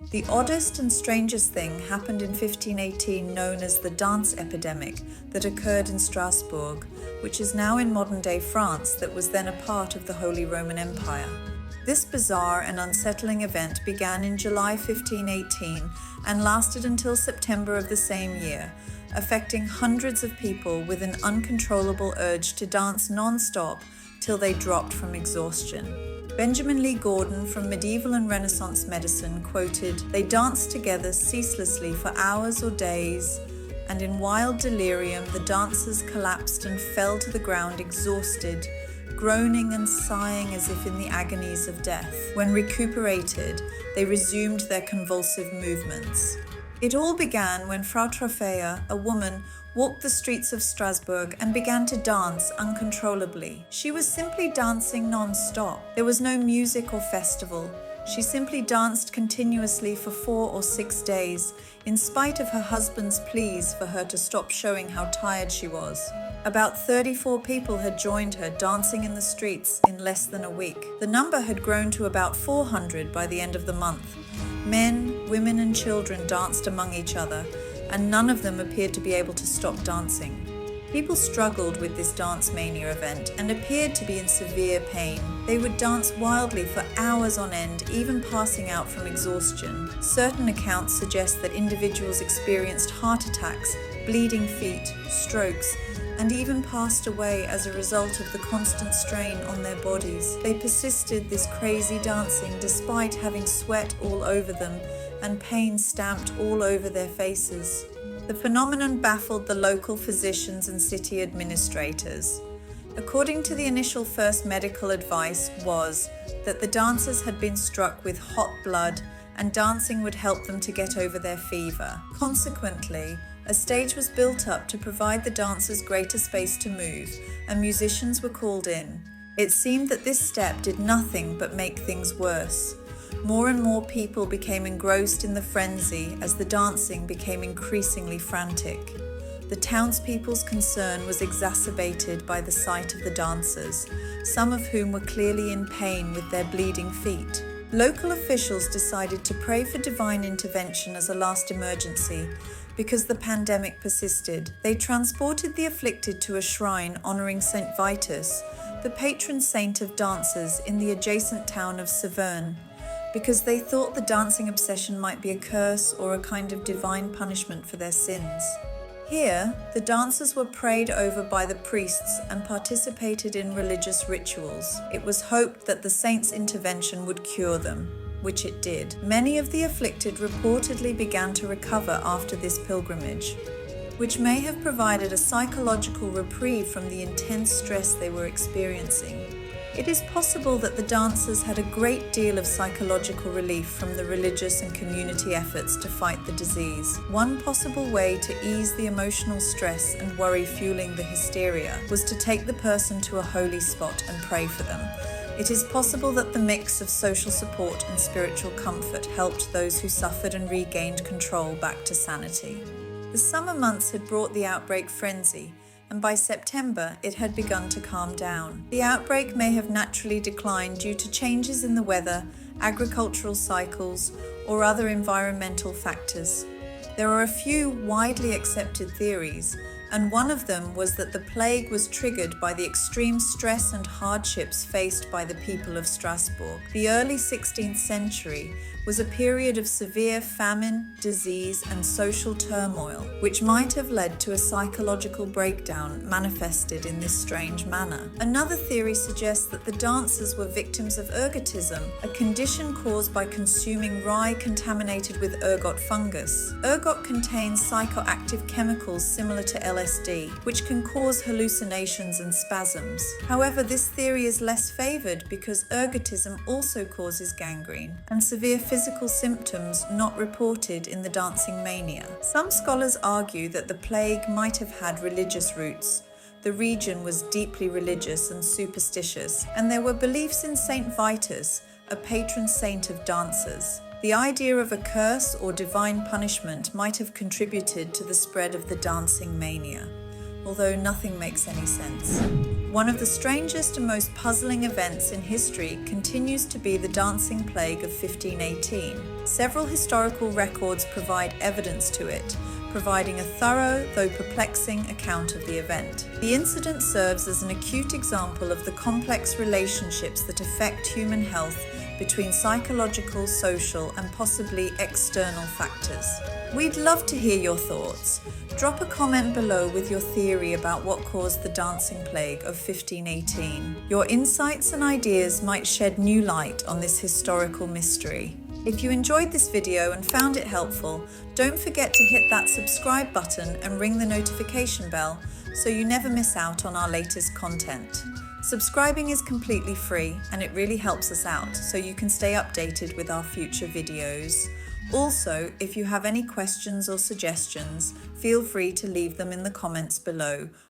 The oddest and strangest thing happened in 1518, known as the dance epidemic, that occurred in Strasbourg, which is now in modern-day France, that was then a part of the Holy Roman Empire. This bizarre and unsettling event began in July 1518 and lasted until September of the same year, affecting hundreds of people with an uncontrollable urge to dance non-stop till they dropped from exhaustion. Benjamin Lee Gordon from Medieval and Renaissance Medicine quoted, "They danced together ceaselessly for hours or days, and in wild delirium the dancers collapsed and fell to the ground exhausted, groaning and sighing as if in the agonies of death. When recuperated, they resumed their convulsive movements." It all began when Frau Troffea, a woman, walked the streets of Strasbourg and began to dance uncontrollably. She was simply dancing non-stop. There was no music or festival. She simply danced continuously for 4 or 6 days, in spite of her husband's pleas for her to stop, showing how tired she was. About 34 people had joined her, dancing in the streets in less than a week. The number had grown to about 400 by the end of the month. Men, women, and children danced among each other, and none of them appeared to be able to stop dancing. People struggled with this dance mania event and appeared to be in severe pain. They would dance wildly for hours on end, even passing out from exhaustion. Certain accounts suggest that individuals experienced heart attacks, bleeding feet, strokes, and even passed away as a result of the constant strain on their bodies. They persisted this crazy dancing despite having sweat all over them and pain stamped all over their faces. The phenomenon baffled the local physicians and city administrators. According to the initial first medical advice was that the dancers had been struck with hot blood and dancing would help them to get over their fever. Consequently, a stage was built up to provide the dancers greater space to move, and musicians were called in. It seemed that this step did nothing but make things worse. More and more people became engrossed in the frenzy as the dancing became increasingly frantic. The townspeople's concern was exacerbated by the sight of the dancers, some of whom were clearly in pain with their bleeding feet. Local officials decided to pray for divine intervention as a last emergency. Because the pandemic persisted, they transported the afflicted to a shrine honoring Saint Vitus, the patron saint of dancers, in the adjacent town of Saverne, because they thought the dancing obsession might be a curse or a kind of divine punishment for their sins. Here, the dancers were prayed over by the priests and participated in religious rituals. It was hoped that the saint's intervention would cure them, which it did. Many of the afflicted reportedly began to recover after this pilgrimage, which may have provided a psychological reprieve from the intense stress they were experiencing. It is possible that the dancers had a great deal of psychological relief from the religious and community efforts to fight the disease. One possible way to ease the emotional stress and worry fueling the hysteria was to take the person to a holy spot and pray for them. It is possible that the mix of social support and spiritual comfort helped those who suffered and regained control back to sanity. The summer months had brought the outbreak frenzy, and by September it had begun to calm down. The outbreak may have naturally declined due to changes in the weather, agricultural cycles, or other environmental factors. There are a few widely accepted theories, and one of them was that the plague was triggered by the extreme stress and hardships faced by the people of Strasbourg. The early 16th century was a period of severe famine, disease, and social turmoil, which might have led to a psychological breakdown manifested in this strange manner. Another theory suggests that the dancers were victims of ergotism, a condition caused by consuming rye contaminated with ergot fungus. Ergot contains psychoactive chemicals similar to LSD, which can cause hallucinations and spasms. However, this theory is less favored because ergotism also causes gangrene and severe physical symptoms not reported in the dancing mania. Some scholars argue that the plague might have had religious roots. The region was deeply religious and superstitious, and there were beliefs in Saint Vitus, a patron saint of dancers. The idea of a curse or divine punishment might have contributed to the spread of the dancing mania, although nothing makes any sense. One of the strangest and most puzzling events in history continues to be the dancing plague of 1518. Several historical records provide evidence to it, providing a thorough, though perplexing, account of the event. The incident serves as an acute example of the complex relationships that affect human health between psychological, social, and possibly external factors. We'd love to hear your thoughts. Drop a comment below with your theory about what caused the dancing plague of 1518. Your insights and ideas might shed new light on this historical mystery. If you enjoyed this video and found it helpful, don't forget to hit that subscribe button and ring the notification bell so you never miss out on our latest content. Subscribing is completely free and it really helps us out so you can stay updated with our future videos. Also, if you have any questions or suggestions, feel free to leave them in the comments below.